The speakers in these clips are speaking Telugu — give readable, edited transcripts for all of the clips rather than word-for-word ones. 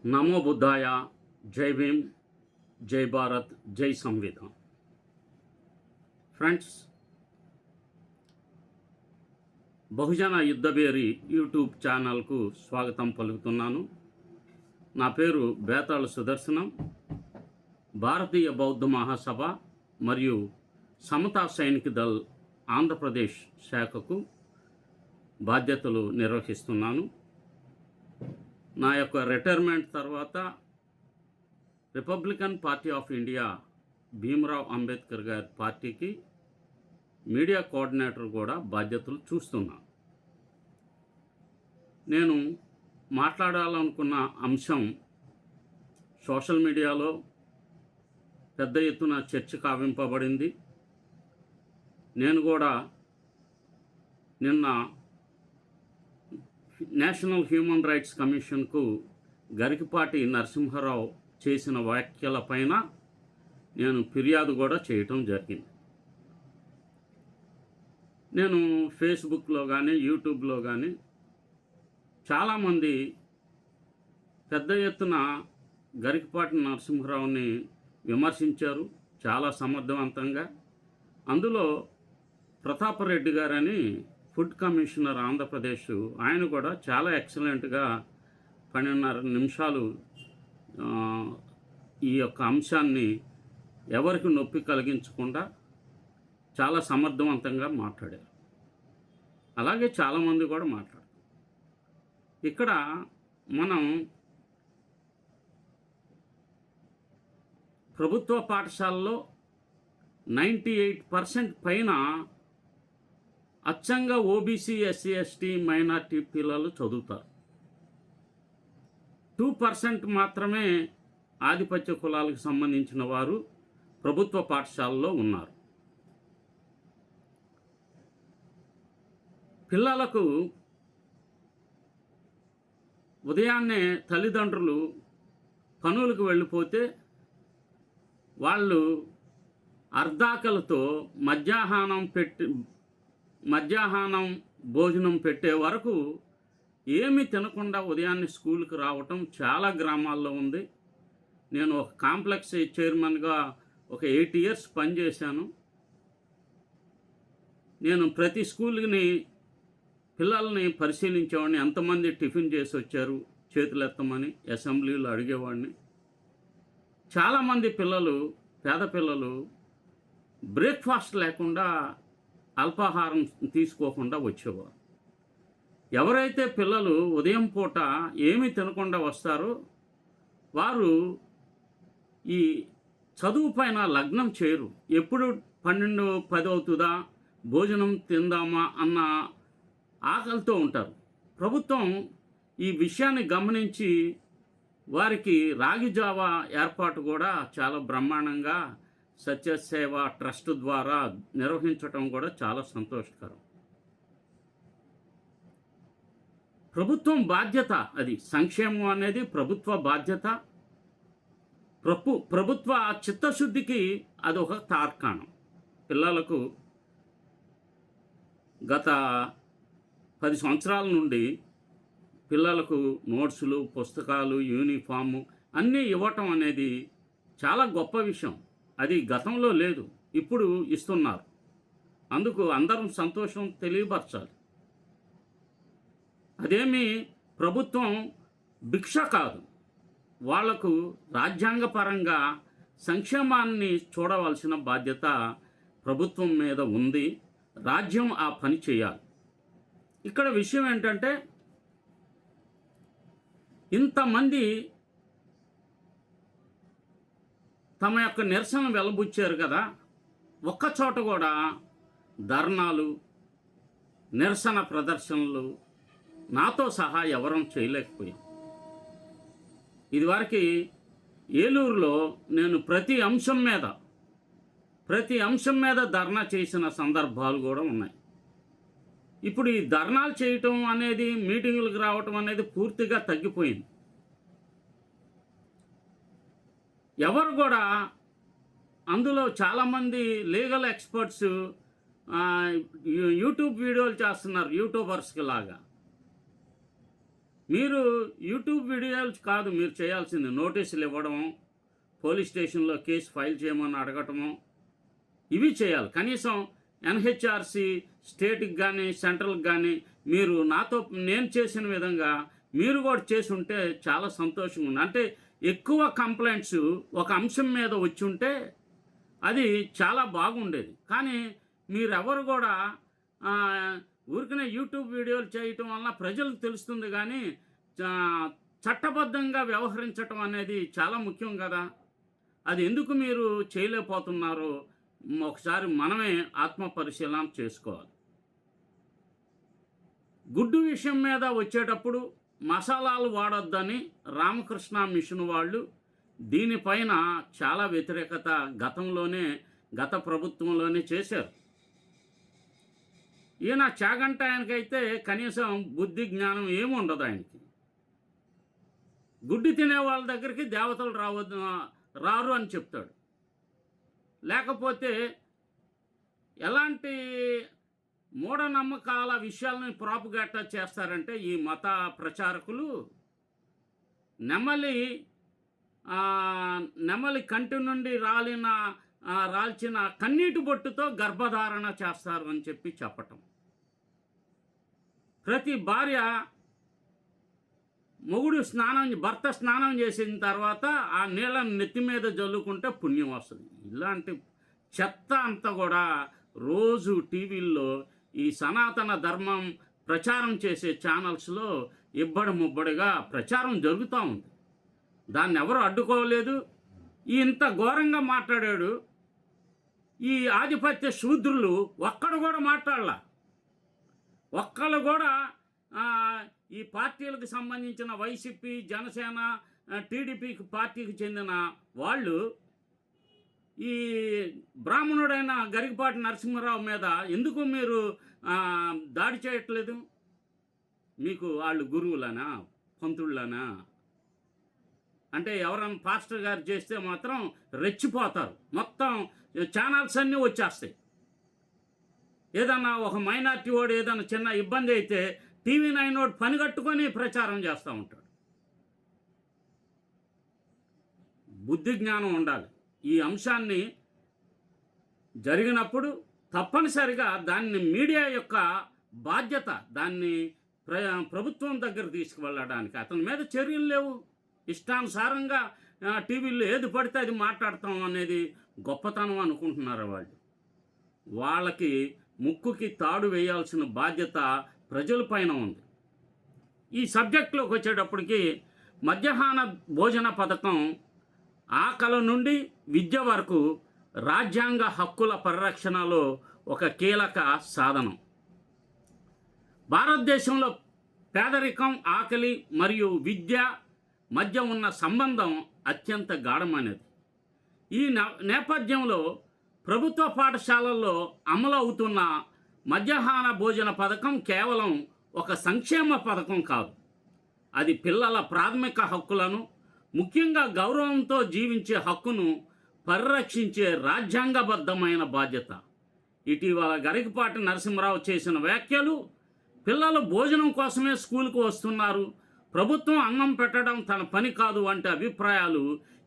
నమో బుద్ధాయ. జై భీమ్, జై భారత్, జై సంవిధాన్. ఫ్రెండ్స్, బహుజన యుద్ధభేరి యూట్యూబ్ ఛానల్కు స్వాగతం పలుకుతున్నాను. నా పేరు బేతాళ సుదర్శనం. భారతీయ బౌద్ధ మహాసభ మరియు సమతా సైనిక దళ్ ఆంధ్రప్రదేశ్ శాఖకు బాధ్యతలు నిర్వహిస్తున్నాను. నా యొక్క రిటైర్మెంట్ తర్వాత Republican party of India Bhimrao Ambedkar గారి పార్టీకి మీడియా కోఆర్డినేటర్ కూడా బాధ్యతలు చూస్తున్నాను. నేను మాట్లాడాలనుకున్న అంశం సోషల్ మీడియాలో పెద్ద ఎత్తున చర్చ కావింపబడింది. నేను కూడా నిన్న నేషనల్ హ్యూమన్ రైట్స్ కమిషన్కు గరికపాటి నరసింహారావు చేసిన వ్యాఖ్యలపైన నేను ఫిర్యాదు కూడా చేయటం జరిగింది. నేను ఫేస్బుక్లో కానీ యూట్యూబ్లో కానీ చాలామంది పెద్ద ఎత్తున గరికపాటి నరసింహారావుని విమర్శించారు చాలా సమర్థవంతంగా. అందులో ప్రతాపరెడ్డి గారని ఫుడ్ కమిషనర్ ఆంధ్రప్రదేశ్, ఆయన కూడా చాలా ఎక్సలెంట్గా 12.5 నిమిషాలు ఈ యొక్క అంశాన్ని ఎవరికి నొప్పి కలిగించకుండా చాలా సమర్థవంతంగా మాట్లాడారు. అలాగే చాలామంది కూడా మాట్లాడారు. ఇక్కడ మనం ప్రభుత్వ పాఠశాలలో 98% పైన అచ్చంగా ఓబీసీ, ఎస్సీ, ఎస్టీ, మైనార్టీ పిల్లలు చదువుతారు. 2% మాత్రమే ఆధిపత్య కులాలకు సంబంధించిన వారు ప్రభుత్వ పాఠశాలలో ఉన్నారు. పిల్లలకు ఉదయాన్నే తల్లిదండ్రులు పనులకు వెళ్ళిపోతే వాళ్ళు అర్ధాకలతో మధ్యాహ్నం భోజనం పెట్టే వరకు ఏమీ తినకుండా ఉదయాన్నే స్కూల్కి రావటం చాలా గ్రామాల్లో ఉంది. నేను ఒక కాంప్లెక్స్ చైర్మన్గా ఒక 8 years పనిచేశాను. నేను ప్రతి స్కూల్ని పిల్లల్ని పరిశీలించేవాడిని. ఎంతమంది టిఫిన్ చేసి వచ్చారు చేతులు ఎత్తమని అసెంబ్లీలో అడిగేవాడిని. చాలామంది పిల్లలు, పేద పిల్లలు బ్రేక్ఫాస్ట్ లేకుండా, అల్పాహారం తీసుకోకుండా వచ్చేవారు. ఎవరైతే పిల్లలు ఉదయం పూట ఏమీ తినకుండా వస్తారో వారు ఈ చదువు పైన లగ్నం చేయరు. ఎప్పుడు 12-10 అవుతుందా, భోజనం తిందామా అన్న ఆకలితో ఉంటారు. ప్రభుత్వం ఈ విషయాన్ని గమనించి వారికి రాగి జావా ఏర్పాటు కూడా చాలా బ్రహ్మాండంగా సత్యసేవ ట్రస్ట్ ద్వారా నిర్వహించటం కూడా చాలా సంతోషకరం. ప్రభుత్వం బాధ్యత అది. సంక్షేమం అనేది ప్రభుత్వ బాధ్యత. ప్రభుత్వ చిత్తశుద్ధికి అదొక తార్కాణం. పిల్లలకు గత 10 సంవత్సరాల నుండి పిల్లలకు నోట్సులు, పుస్తకాలు, యూనిఫాము అన్నీ ఇవ్వటం అనేది చాలా గొప్ప విషయం. అది గతంలో లేదు, ఇప్పుడు ఇస్తున్నారు. అందుకు అందరం సంతోషం తెలియపరచాలి. అదేమి ప్రభుత్వం భిక్ష కాదు. వాళ్లకు రాజ్యాంగపరంగా సంక్షేమాన్ని చూడవలసిన బాధ్యత ప్రభుత్వం మీద ఉంది. రాజ్యం ఆ పని చేయాలి. ఇక్కడ విషయం ఏంటంటే, ఇంతమంది తమ యొక్క నిరసన వెలబుచ్చారు కదా, ఒక్కచోట కూడా ధర్నాలు, నిరసన ప్రదర్శనలు నాతో సహా ఎవరం చేయలేకపోయాం. ఇదివరకు ఏలూరులో నేను ప్రతి అంశం మీద ధర్నా చేసిన సందర్భాలు కూడా ఉన్నాయి. ఇప్పుడు ఈ ధర్నాలు చేయటం అనేది, మీటింగులకు రావటం అనేది పూర్తిగా తగ్గిపోయింది. ఎవరు కూడా అందులో చాలామంది లీగల్ ఎక్స్పర్ట్స్ యూట్యూబ్ వీడియోలు చేస్తున్నారు యూట్యూబర్స్కి లాగా. మీరు యూట్యూబ్ వీడియోలు కాదు మీరు చేయాల్సింది, నోటీసులు ఇవ్వడం, పోలీస్ స్టేషన్లో కేసు ఫైల్ చేయమని అడగటము, ఇవి చేయాలి. కనీసం ఎన్హెచ్ఆర్సి స్టేట్కి కానీ సెంట్రల్కి కానీ మీరు నేను చేసిన విధంగా మీరు కూడా చేసి ఉంటే చాలా సంతోషంగా ఉంది. అంటే ఎక్కువ కంప్లైంట్స్ ఒక అంశం మీద వచ్చి ఉంటే అది చాలా బాగుండేది. కానీ మీరెవరు కూడా ఊరికనే యూట్యూబ్ వీడియోలు చేయటం వల్ల ప్రజలకు తెలుస్తుంది, కానీ చట్టబద్ధంగా వ్యవహరించటం అనేది చాలా ముఖ్యం కదా. అది ఎందుకు మీరు చేయలేకపోతున్నారో ఒకసారి మనమే ఆత్మ పరిశీలన చేసుకోవాలి. గుడ్డు విషయం మీద వచ్చేటప్పుడు మసాలాలు వాడొద్దని రామకృష్ణ మిషన్ వాళ్ళు దీనిపైన చాలా వ్యతిరేకత గత ప్రభుత్వంలోనే చేశారు. ఈయన చాగంట ఆయనకైతే కనీసం బుద్ధి జ్ఞానం ఏమి ఉండదు ఆయనకి. గుడ్డి తినే వాళ్ళ దగ్గరికి దేవతలు రారు అని చెప్తాడు. లేకపోతే ఎలాంటి మూఢనమ్మకాల విషయాలను ప్రాపగేటా చేస్తారంటే ఈ మత ప్రచారకులు నెమలి కంటి నుండి రాల్చిన కన్నీటి బొట్టుతో గర్భధారణ చేస్తారు అని చెప్పటం. ప్రతి భార్య భర్త స్నానం చేసిన తర్వాత ఆ నీళ్ళని నెత్తి మీద జల్లుకుంటే పుణ్యం వస్తుంది. ఇలాంటి చెత్త అంతా కూడా రోజు టీవీల్లో ఈ సనాతన ధర్మం ప్రచారం చేసే ఛానల్స్లో ముబ్బడిగా ప్రచారం జరుగుతూ ఉంది. దాన్ని ఎవరు అడ్డుకోలేదు. ఇంత ఘోరంగా మాట్లాడాడు. ఈ ఆధిపత్య శూద్రులు ఒక్కడు కూడా మాట్లాడలా. ఒక్కళ్ళు కూడా ఈ పార్టీలకు సంబంధించిన వైసీపీ, జనసేన, టీడీపీ పార్టీకి చెందిన వాళ్ళు ఈ బ్రాహ్మణుడైన గరికపాటి నరసింహారావు మీద ఎందుకు మీరు దాడి చేయట్లేదు? మీకు వాళ్ళు గురువులనా, పంతుళ్ళనా? అంటే ఎవరైనా పాస్టర్ గారు చేస్తే మాత్రం రెచ్చిపోతారు. మొత్తం ఛానల్స్ అన్నీ వచ్చేస్తాయి. ఏదన్నా ఒక మైనార్టీ వాడు ఏదైనా చిన్న ఇబ్బంది అయితే TV9 వాడు పని కట్టుకొని ప్రచారం చేస్తూ ఉంటాడు. బుద్ధి జ్ఞానం ఉండాలి. ఈ అంశాన్ని జరిగినప్పుడు తప్పనిసరిగా దాన్ని మీడియా యొక్క బాధ్యత, దాన్ని ప్రభుత్వం దగ్గర తీసుకువెళ్ళడానికి. అతని మీద చర్యలు లేవు. ఇష్టానుసారంగా టీవీలో ఏది పడితే అది మాట్లాడతాం అనేది గొప్పతనం అనుకుంటున్నారు వాళ్ళు. వాళ్ళకి ముక్కుకి తాడు వేయాల్సిన బాధ్యత ప్రజల పైన ఉంది. ఈ సబ్జెక్టులోకి వచ్చేటప్పటికి మధ్యాహ్న భోజన పథకం ఆకలి నుండి విద్య వరకు రాజ్యాంగ హక్కుల పరిరక్షణలో ఒక కీలక సాధనం. భారతదేశంలో పేదరికం, ఆకలి మరియు విద్య మధ్య ఉన్న సంబంధం అత్యంత గాఢమైనది. ఈ నేపథ్యంలో ప్రభుత్వ పాఠశాలల్లో అమలు అవుతున్న మధ్యాహ్న భోజన పథకం కేవలం ఒక సంక్షేమ పథకం కాదు. అది పిల్లల ప్రాథమిక హక్కులను, ముఖ్యంగా గౌరవంతో జీవించే హక్కును పరిరక్షించే రాజ్యాంగబద్ధమైన బాధ్యత. ఇటీవల గరికపాటి నరసింహారావు చేసిన వ్యాఖ్యలు, పిల్లలు భోజనం కోసమే స్కూల్కు వస్తున్నారు, ప్రభుత్వం అన్నం పెట్టడం తన పని కాదు వంటి అభిప్రాయాలు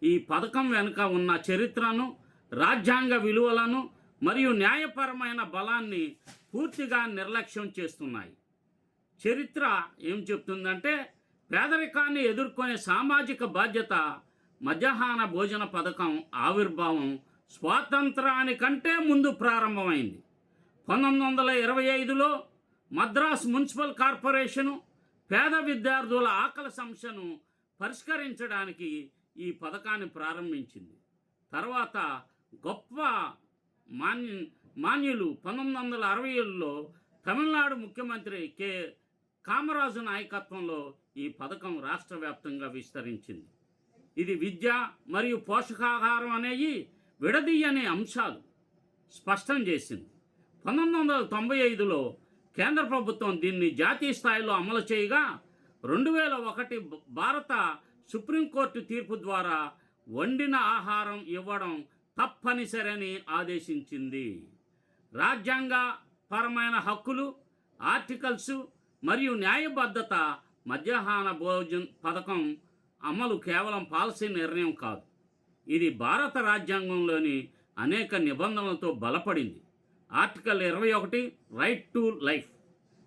ఈ పథకం వెనుక ఉన్న చరిత్రను, రాజ్యాంగ విలువలను మరియు న్యాయపరమైన బలాన్ని పూర్తిగా నిర్లక్ష్యం చేస్తున్నాయి. చరిత్ర ఏం చెప్తుందంటే పేదరికాన్ని ఎదుర్కొనే సామాజిక బాధ్యత మధ్యాహ్న భోజన పథకం ఆవిర్భావం స్వాతంత్రానికంటే ముందు ప్రారంభమైంది. 1925లో మద్రాస్ మున్సిపల్ కార్పొరేషను పేద విద్యార్థుల ఆకలి సమస్యను పరిష్కరించడానికి ఈ పథకాన్ని ప్రారంభించింది. తర్వాత గొప్ప మాన్యులు 1960లో తమిళనాడు ముఖ్యమంత్రి కామరాజు నాయకత్వంలో ఈ పథకం రాష్ట్ర వ్యాప్తంగా విస్తరించింది. ఇది విద్య మరియు పోషకాహారం అనేవి విడదీయని అంశాలు స్పష్టం చేసింది. 1995లో కేంద్ర ప్రభుత్వం దీన్ని జాతీయ స్థాయిలో అమలు చేయగా 2001 భారత సుప్రీంకోర్టు తీర్పు ద్వారా వండిన ఆహారం ఇవ్వడం తప్పనిసరని ఆదేశించింది. రాజ్యాంగపరమైన హక్కులు, ఆర్టికల్స్ మరియు న్యాయబద్ధత మధ్యాహ్న భోజన పథకం అమలు కేవలం పాలసీ నిర్ణయం కాదు, ఇది భారత రాజ్యాంగంలోని అనేక నిబంధనలతో బలపడింది. ఆర్టికల్ 21 రైట్ టు లైఫ్,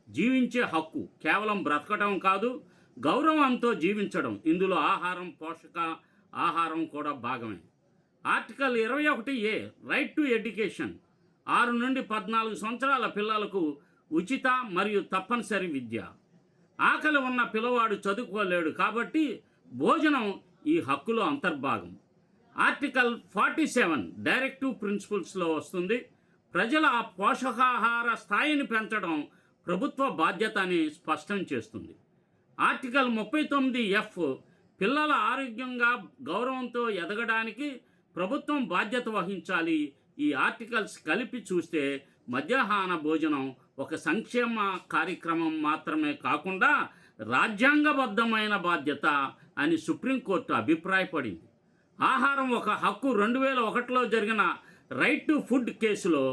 జీవించే హక్కు, కేవలం బ్రతకడం కాదు, గౌరవంతో జీవించడం. ఇందులో ఆహారం, పోషక ఆహారం కూడా భాగమే. Article 21A right to education, 6 నుండి 14 సంవత్సరాల పిల్లలకు ఉచిత మరియు తప్పనిసరి విద్య. ఆకలి ఉన్న పిల్లవాడు చదువుకోలేడు కాబట్టి భోజనం ఈ హక్కులో అంతర్భాగం. ఆర్టికల్ 47 డైరెక్టివ్ ప్రిన్సిపల్స్లో వస్తుంది. ప్రజల పోషకాహార స్థాయిని పెంచడం ప్రభుత్వ బాధ్యత అని స్పష్టం చేస్తుంది. ఆర్టికల్ 39F పిల్లల ఆరోగ్యంగా గౌరవంతో ఎదగడానికి ప్రభుత్వం బాధ్యత వహించాలి. ఈ ఆర్టికల్స్ కలిపి చూస్తే మధ్యాహ్న భోజనం ఒక సంక్షేమ కార్యక్రమం మాత్రమే కాకుండా రాజ్యాంగబద్ధమైన బాధ్యత అని సుప్రీంకోర్టు అభిప్రాయపడింది. ఆహారం ఒక హక్కు 2001లో జరిగిన రైట్ టు ఫుడ్ కేసులో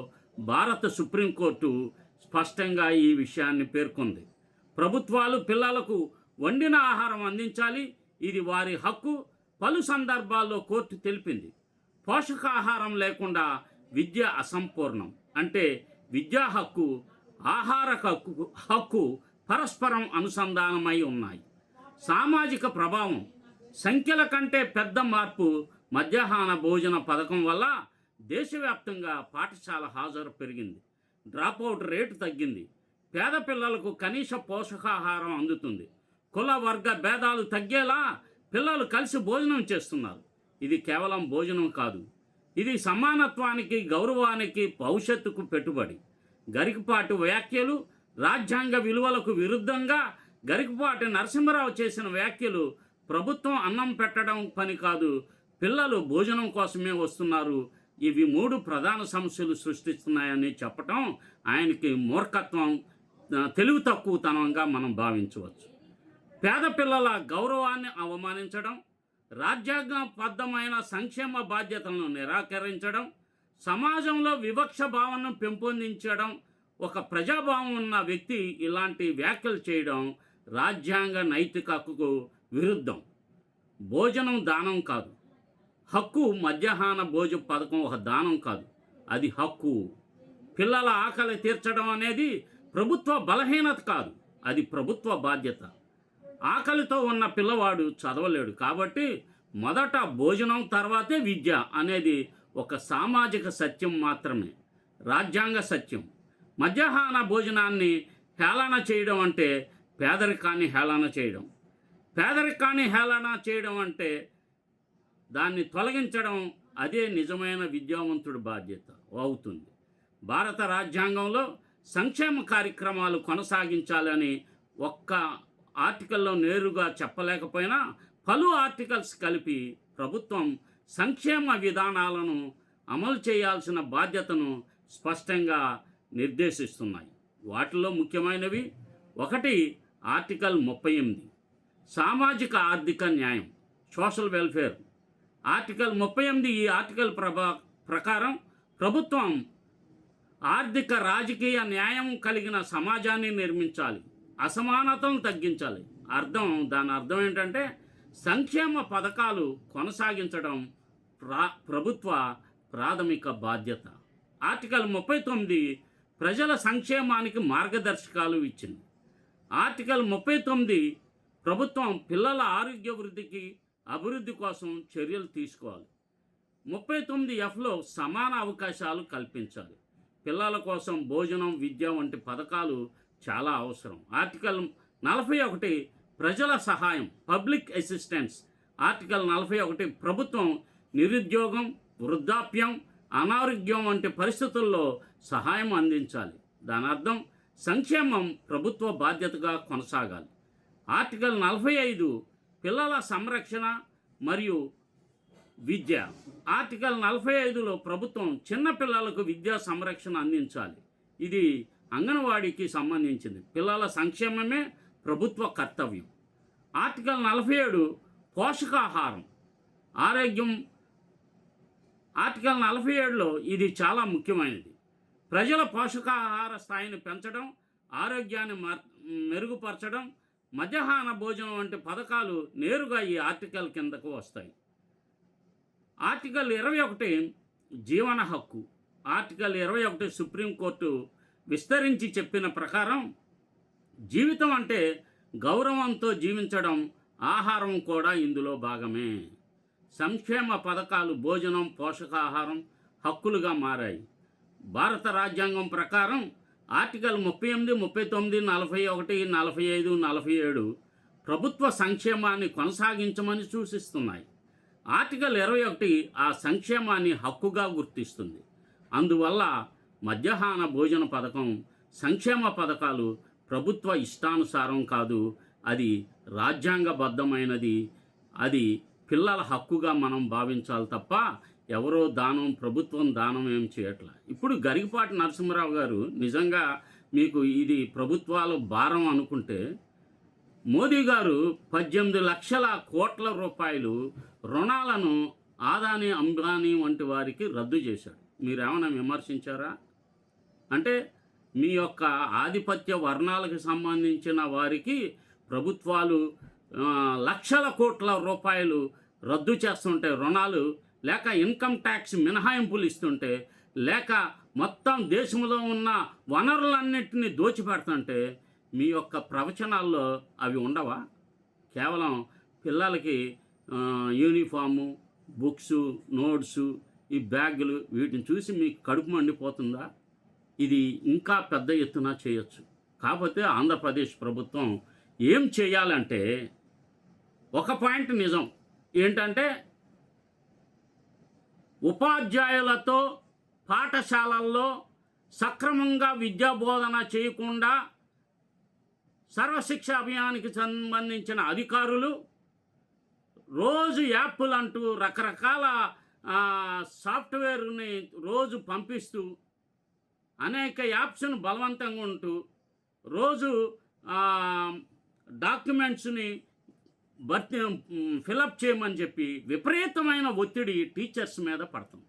భారత సుప్రీంకోర్టు స్పష్టంగా ఈ విషయాన్ని పేర్కొంది. ప్రభుత్వాలు పిల్లలకు వండిన ఆహారం అందించాలి, ఇది వారి హక్కు. పలు సందర్భాల్లో కోర్టు తెలిపింది, పోషకాహారం లేకుండా విద్య అసంపూర్ణం. అంటే విద్యా హక్కు, ఆహార హక్కు పరస్పరం అనుసంధానమై ఉన్నాయి. సామాజిక ప్రభావం, సంఖ్యల కంటే పెద్ద మార్పు. మధ్యాహ్న భోజన పథకం వల్ల దేశవ్యాప్తంగా పాఠశాల హాజరు పెరిగింది, డ్రాపౌట్ రేటు తగ్గింది, పేద పిల్లలకు కనీస పోషకాహారం అందుతుంది, కుల వర్గ భేదాలు తగ్గేలా పిల్లలు కలిసి భోజనం చేస్తున్నారు. ఇది కేవలం భోజనం కాదు, ఇది సమానత్వానికి, గౌరవానికి, భవిష్యత్తుకు పెట్టుబడి. గరికపాటి వ్యాఖ్యలు రాజ్యాంగ విలువలకు విరుద్ధంగా గరికపాటి నరసింహరావు చేసిన వ్యాఖ్యలు ప్రభుత్వం అన్నం పెట్టడం పని కాదు, పిల్లలు భోజనం కోసమే వస్తున్నారు, ఇవి 3 ప్రధాన సమస్యలు సృష్టిస్తున్నాయని చెప్పటం ఆయనకి మూర్ఖత్వం, తెలివి తక్కువతనంగా మనం భావించవచ్చు. పేద పిల్లల గౌరవాన్ని అవమానించడం, రాజ్యాంగబద్ధమైన సంక్షేమ బాధ్యతలను నిరాకరించడం, సమాజంలో వివక్ష భావనను పెంపొందించడం. ఒక ప్రజాభావం ఉన్న వ్యక్తి ఇలాంటి వ్యాఖ్యలు చేయడం రాజ్యాంగ నైతిక హక్కుకు విరుద్ధం. భోజనం దానం కాదు, హక్కు. మధ్యాహ్న భోజన పథకం ఒక దానం కాదు, అది హక్కు. పిల్లల ఆకలి తీర్చడం అనేది ప్రభుత్వ బలహీనత కాదు, అది ప్రభుత్వ బాధ్యత. ఆకలితో ఉన్న పిల్లవాడు చదవలేడు కాబట్టి మొదట భోజనం తర్వాతే విద్య అనేది ఒక సామాజిక సత్యం మాత్రమే, రాజ్యాంగ సత్యం. మధ్యాహ్న భోజనాన్ని హేళన చేయడం అంటే పేదరికాన్ని హేళన చేయడం. పేదరికాన్ని హేళన చేయడం అంటే దాన్ని తొలగించడం, అదే నిజమైన విద్యావంతుడి బాధ్యత అవుతుంది. భారత రాజ్యాంగంలో సంక్షేమ కార్యక్రమాలు కొనసాగించాలని ఒక్క ఆర్టికల్లో నేరుగా చెప్పలేకపోయినా పలు ఆర్టికల్స్ కలిపి ప్రభుత్వం సంక్షేమ విధానాలను అమలు చేయాల్సిన బాధ్యతను స్పష్టంగా నిర్దేశిస్తున్నాయి. వాటిలో ముఖ్యమైనవి: 1 ఆర్టికల్ 38 సామాజిక ఆర్థిక న్యాయం, సోషల్ వెల్ఫేర్. ఆర్టికల్ 38 ఈ ఆర్టికల్ ప్రకారం ప్రభుత్వం ఆర్థిక రాజకీయ న్యాయం కలిగిన సమాజాన్ని నిర్మించాలి, అసమానతలను తగ్గించాలి. దాని అర్థం ఏంటంటే సంక్షేమ పథకాలు కొనసాగించడం ప్రభుత్వ ప్రాథమిక బాధ్యత. ఆర్టికల్ 39 ప్రజల సంక్షేమానికి మార్గదర్శకాలు ఇచ్చింది. ఆర్టికల్ 39 ప్రభుత్వం పిల్లల ఆరోగ్య అభివృద్ధి కోసం చర్యలు తీసుకోవాలి. 39Fలో సమాన అవకాశాలు కల్పించాలి. పిల్లల కోసం భోజనం, విద్య వంటి పథకాలు చాలా అవసరం. ఆర్టికల్ 41 ప్రజల సహాయం, పబ్లిక్ అసిస్టెన్స్. ఆర్టికల్ 41 ప్రభుత్వం నిరుద్యోగం, వృద్ధాప్యం, అనారోగ్యం వంటి పరిస్థితుల్లో సహాయం అందించాలి. దాని అర్థం సంక్షేమం ప్రభుత్వ బాధ్యతగా కొనసాగాలి. ఆర్టికల్ 45 పిల్లల సంరక్షణ మరియు విద్య. ఆర్టికల్ 45లో ప్రభుత్వం చిన్న పిల్లలకు విద్యా సంరక్షణ అందించాలి. ఇది అంగన్వాడీకి సంబంధించింది. పిల్లల సంక్షేమమే ప్రభుత్వ కర్తవ్యం. ఆర్టికల్ 47 పోషకాహారం, ఆరోగ్యం. ఆర్టికల్ 47లో ఇది చాలా ముఖ్యమైనది. ప్రజల పోషకాహార స్థాయిని పెంచడం, ఆరోగ్యాన్ని మెరుగుపరచడం, మధ్యాహ్న భోజనం వంటి పథకాలు నేరుగా ఈ ఆర్టికల్ కిందకు వస్తాయి. ఆర్టికల్ 21 జీవన హక్కు. ఆర్టికల్ 21 సుప్రీంకోర్టు విస్తరించి చెప్పిన ప్రకారం జీవితం అంటే గౌరవంతో జీవించడం, ఆహారం కూడా ఇందులో భాగమే. సంక్షేమ పథకాలు భోజనం, పోషకాహారం హక్కులుగా మారాయి. భారత రాజ్యాంగం ప్రకారం ఆర్టికల్ 38, 39, 41, 45, 47 ప్రభుత్వ సంక్షేమాన్ని కొనసాగించమని సూచిస్తున్నాయి. ఆర్టికల్ 21 ఆ సంక్షేమాన్ని హక్కుగా గుర్తిస్తుంది. అందువల్ల మధ్యాహ్న భోజన పథకం, సంక్షేమ పథకాలు ప్రభుత్వ ఇష్టానుసారం కాదు, అది రాజ్యాంగబద్ధమైనది. అది పిల్లల హక్కుగా మనం భావించాలి తప్ప ఎవరో దానం, ప్రభుత్వం దానం ఏం చేయట్లా. ఇప్పుడు గరికపాటి నరసింహారావు గారు నిజంగా మీకు ఇది ప్రభుత్వాల భారం అనుకుంటే, మోదీ గారు 18 లక్షల కోట్ల రూపాయలు రుణాలను ఆదాని, అంబానీ వంటి వారికి రద్దు చేశాడు. మీరేమైనా విమర్శించారా? అంటే మీ యొక్క ఆధిపత్య వర్ణాలకు సంబంధించిన వారికి ప్రభుత్వాలు లక్షల కోట్ల రూపాయలు రద్దు చేస్తుంటే, రుణాలు లేక ఇన్కమ్ ట్యాక్స్ మినహాయింపులు ఇస్తుంటే, లేక మొత్తం దేశంలో ఉన్న వనరులన్నింటినీ దోచిపెడుతుంటే మీ యొక్క ప్రవచనాల్లో అవి ఉండవా? కేవలం పిల్లలకి యూనిఫాము, బుక్సు, నోట్సు, ఈ బ్యాగులు, వీటిని చూసి మీకు కడుపు మండిపోతుందా? ఇది ఇంకా పెద్ద ఎత్తున చేయొచ్చు. కాకపోతే ఆంధ్రప్రదేశ్ ప్రభుత్వం ఏం చేయాలంటే, ఒక పాయింట్ నిజం ఏంటంటే, ఉపాధ్యాయులతో పాఠశాలల్లో సక్రమంగా విద్యాబోధన చేయకుండా సర్వశిక్ష అభియాన్కి సంబంధించిన అధికారులు రోజు యాప్లు అంటూ రకరకాల సాఫ్ట్వేర్ని రోజు పంపిస్తూ, అనేక యాప్స్ను బలవంతంగా ఉంటూ, రోజు డాక్యుమెంట్స్ని ఫిలప్ చేయమని చెప్పి విపరీతమైన ఒత్తిడి టీచర్స్ మీద పడుతుంది.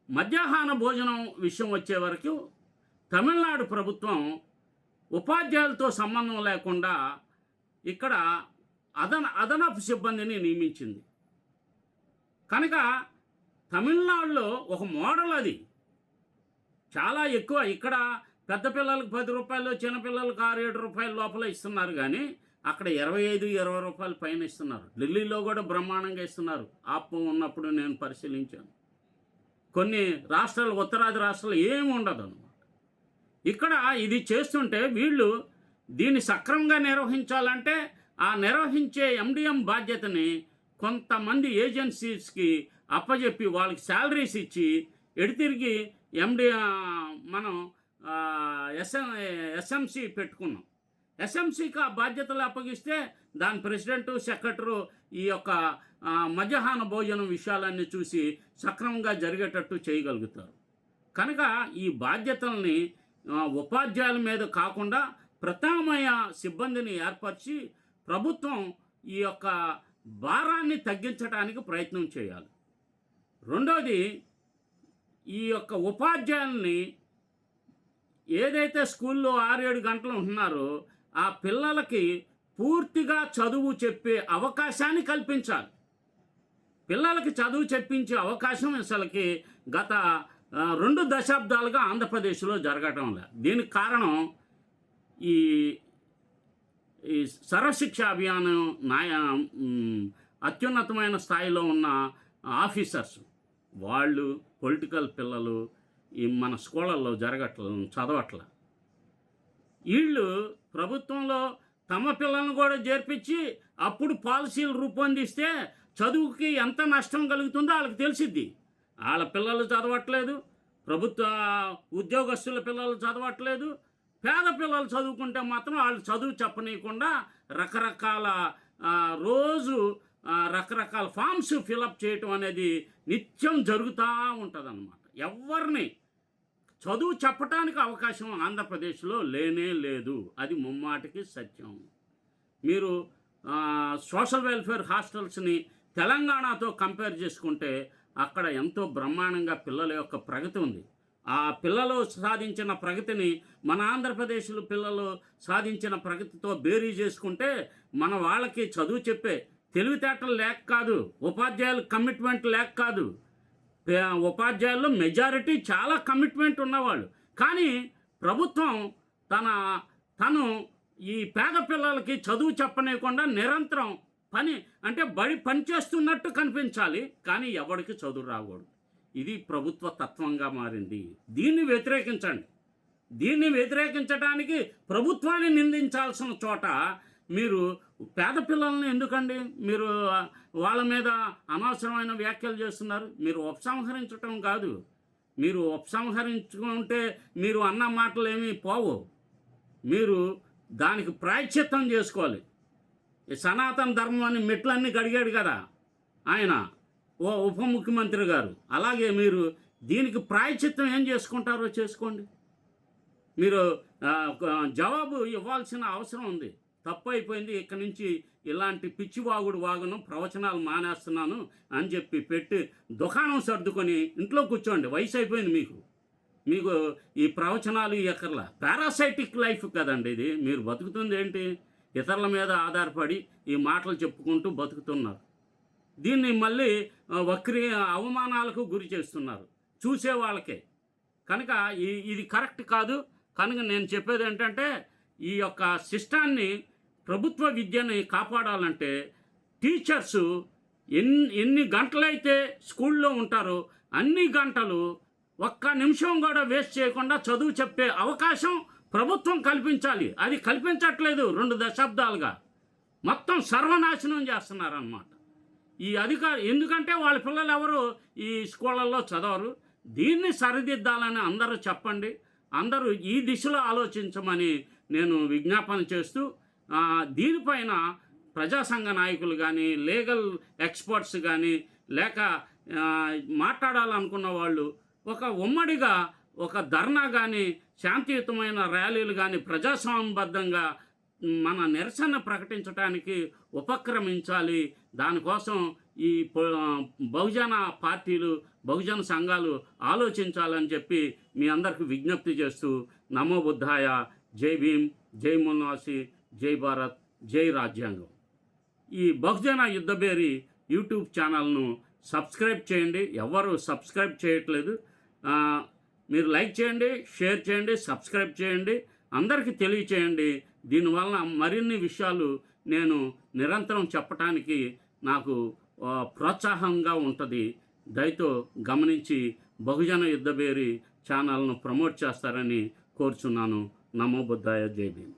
మధ్యాహ్న భోజనం విషయం వచ్చే వరకు తమిళనాడు ప్రభుత్వం ఉపాధ్యాయులతో సంబంధం లేకుండా ఇక్కడ అదనపు సిబ్బందిని నియమించింది. కనుక తమిళనాడులో ఒక మోడల్ అది. చాలా ఎక్కువ. ఇక్కడ పెద్ద పిల్లలకు 10 రూపాయలు, చిన్నపిల్లలకు 6-7 రూపాయల లోపల ఇస్తున్నారు, కానీ అక్కడ 25-20 రూపాయల పైన ఇస్తున్నారు. ఢిల్లీలో కూడా బ్రహ్మాండంగా ఇస్తున్నారు. ఆప్ ఉన్నప్పుడు నేను పరిశీలించాను. కొన్ని రాష్ట్రాలు, ఉత్తరాది రాష్ట్రాలు ఏమి ఉండదు అన్నమాట. ఇక్కడ ఇది చేస్తుంటే వీళ్ళు దీన్ని సక్రమంగా నిర్వహించాలంటే ఆ నిర్వహించే ఎండిఎం బాధ్యతని కొంతమంది ఏజెన్సీస్కి అప్పచెప్పి వాళ్ళకి శాలరీస్ ఇచ్చి ఎడితిరిగి మనం ఎస్ఎంసి పెట్టుకున్నాం. ఎస్ఎంసికి ఆ బాధ్యతలు అప్పగిస్తే దాని ప్రెసిడెంటు, సెక్రటరు ఈ యొక్క మధ్యాహ్న భోజనం విషయాలన్నీ చూసి సక్రమంగా జరిగేటట్టు చేయగలుగుతారు. కనుక ఈ బాధ్యతల్ని ఉపాధ్యాయుల మీద కాకుండా ప్రత్యామ్నాయ సిబ్బందిని ఏర్పరిచి ప్రభుత్వం ఈ యొక్క భారాన్ని తగ్గించడానికి ప్రయత్నం చేయాలి. రెండోది, ఈ యొక్క ఉపాధ్యాయుల్ని ఏదైతే స్కూల్లో 6-7 గంటలు ఉంటున్నారో ఆ పిల్లలకి పూర్తిగా చదువు చెప్పే అవకాశాన్ని కల్పించాలి. పిల్లలకి చదువు చెప్పించే అవకాశం అసలుకి గత 2 దశాబ్దాలుగా ఆంధ్రప్రదేశ్లో జరగటం లేదు. దీనికి కారణం ఈ సర్వశిక్ష అభియాన్ అత్యున్నతమైన స్థాయిలో ఉన్న ఆఫీసర్స్, వాళ్ళు పొలిటికల్ పిల్లలు ఈ మన స్కూళ్ళల్లో చదవట్ల. వీళ్ళు ప్రభుత్వంలో తమ పిల్లలను కూడా చేర్పించి అప్పుడు పాలసీలు రూపొందిస్తే చదువుకి ఎంత నష్టం కలుగుతుందో వాళ్ళకి తెలిసిద్ది. వాళ్ళ పిల్లలు చదవట్లేదు, ప్రభుత్వ ఉద్యోగస్తుల పిల్లలు చదవట్లేదు. పేద పిల్లలు చదువుకుంటే మాత్రం వాళ్ళు చదువు చెప్పనీయకుండా రకరకాల ఫామ్స్ ఫిలప్ చేయటం అనేది నిత్యం జరుగుతూ ఉంటుంది అన్నమాట. ఎవరిని చదువు చెప్పడానికి అవకాశం ఆంధ్రప్రదేశ్లో లేనే లేదు. అది ముమ్మాటికి సత్యం. మీరు సోషల్ వెల్ఫేర్ హాస్టల్స్ని తెలంగాణతో కంపేర్ చేసుకుంటే అక్కడ ఎంతో బ్రహ్మాండంగా పిల్లల యొక్క ప్రగతి ఉంది. ఆ పిల్లలు సాధించిన ప్రగతిని మన ఆంధ్రప్రదేశ్లో పిల్లలు సాధించిన ప్రగతితో బేరీ చేసుకుంటే మన వాళ్ళకి చదువు చెప్పే తెలివితేటలు లేక కాదు, ఉపాధ్యాయుల కమిట్మెంట్ లేక కాదు. ఉపాధ్యాయుల్లో మెజారిటీ చాలా కమిట్మెంట్ ఉన్నవాళ్ళు. కానీ ప్రభుత్వం తను ఈ పేద పిల్లలకి చదువు చెప్పనీయకుండా నిరంతరం పని చేస్తున్నట్టు కనిపించాలి, కానీ ఎవరికి చదువు రాకూడదు. ఇది ప్రభుత్వ తత్వంగా మారింది. దీన్ని వ్యతిరేకించండి. దీన్ని వ్యతిరేకించడానికి ప్రభుత్వాన్ని నిందించాల్సిన చోట మీరు పేద పిల్లల్ని ఎందుకండి మీరు వాళ్ళ మీద అనవసరమైన వ్యాఖ్యలు చేస్తున్నారు? మీరు ఉపసంహరించటం కాదు, మీరు ఉపసంహరించుకుంటే మీరు అన్న మాటలు ఏమీ పోవు. మీరు దానికి ప్రాయశ్చిత్తం చేసుకోవాలి. ఈ సనాతన ధర్మం అని మెట్లన్నీ గడిగాడు కదా ఆయన, ఓ ఉప ముఖ్యమంత్రి గారు. అలాగే మీరు దీనికి ప్రాయశ్చిత్తం ఏం చేసుకుంటారో చేసుకోండి. మీరు జవాబు ఇవ్వాల్సిన అవసరం ఉంది. తప్పు అయిపోయింది, ఇక్కడి నుంచి ఇలాంటి పిచ్చివాగుడు వాగును, ప్రవచనాలు మానేస్తున్నాను అని చెప్పి పెట్టి దుకాణం సర్దుకొని ఇంట్లో కూర్చోండి. వయసు అయిపోయింది మీకు ఈ ప్రవచనాలు ఎక్కర్లా. పారాసైటిక్ లైఫ్ కదండి ఇది. మీరు బతుకుతుంది ఏంటి? ఇతరుల మీద ఆధారపడి ఈ మాటలు చెప్పుకుంటూ బతుకుతున్నారు. దీన్ని మళ్ళీ అవమానాలకు గురి చేస్తున్నారు చూసే వాళ్ళకే. కనుక ఇది కరెక్ట్ కాదు. కనుక నేను చెప్పేది ఏంటంటే, ఈ యొక్క సిస్టాన్ని, ప్రభుత్వ విద్యని కాపాడాలంటే టీచర్సు ఎన్ని గంటలైతే స్కూల్లో ఉంటారో అన్ని గంటలు ఒక్క నిమిషం కూడా వేస్ట్ చేయకుండా చదువు చెప్పే అవకాశం ప్రభుత్వం కల్పించాలి. అది కల్పించట్లేదు. 2 దశాబ్దాలుగా మొత్తం సర్వనాశనం చేస్తున్నారన్నమాట ఈ అధికారు. ఎందుకంటే వాళ్ళ పిల్లలు ఎవరు ఈ స్కూళ్ళల్లో చదవరు. దీన్ని సరిదిద్దాలని అందరూ చెప్పండి. అందరూ ఈ దిశలో ఆలోచించమని నేను విజ్ఞాపన చేస్తూ, దీనిపైన ప్రజా సంఘ నాయకులు కానీ, లీగల్ ఎక్స్పర్ట్స్ కానీ, లేక మాట్లాడాలనుకున్న వాళ్ళు ఒక ఉమ్మడిగా ఒక ధర్నా కానీ, శాంతియుతమైన ర్యాలీలు కానీ, ప్రజాస్వామ్యబద్ధంగా మన నిరసన ప్రకటించడానికి ఉపక్రమించాలి. దానికోసం ఈ బహుజన పార్టీలు, బహుజన సంఘాలు ఆలోచించాలని చెప్పి మీ అందరికీ విజ్ఞప్తి చేస్తూ, నమో బుద్ధాయ, జై భీమ్, జై మున్నాసి, జై భారత్, జై రాజ్యాంగం. ఈ బహుజన యుద్ధభేరి యూట్యూబ్ ఛానల్ను సబ్స్క్రైబ్ చేయండి. ఎవరు సబ్స్క్రైబ్ చేయట్లేదు. మీరు లైక్ చేయండి, షేర్ చేయండి, సబ్స్క్రైబ్ చేయండి, అందరికీ తెలియచేయండి. దీనివల్ల మరిన్ని విషయాలు నేను నిరంతరం చెప్పటానికి నాకు ప్రోత్సాహంగా ఉంటుంది. దయతో గమనించి బహుజన యుద్ధభేరి ఛానల్ను ప్రమోట్ చేస్తారని కోరుచున్నాను. నమో బుద్ధాయ, జై భీమ్.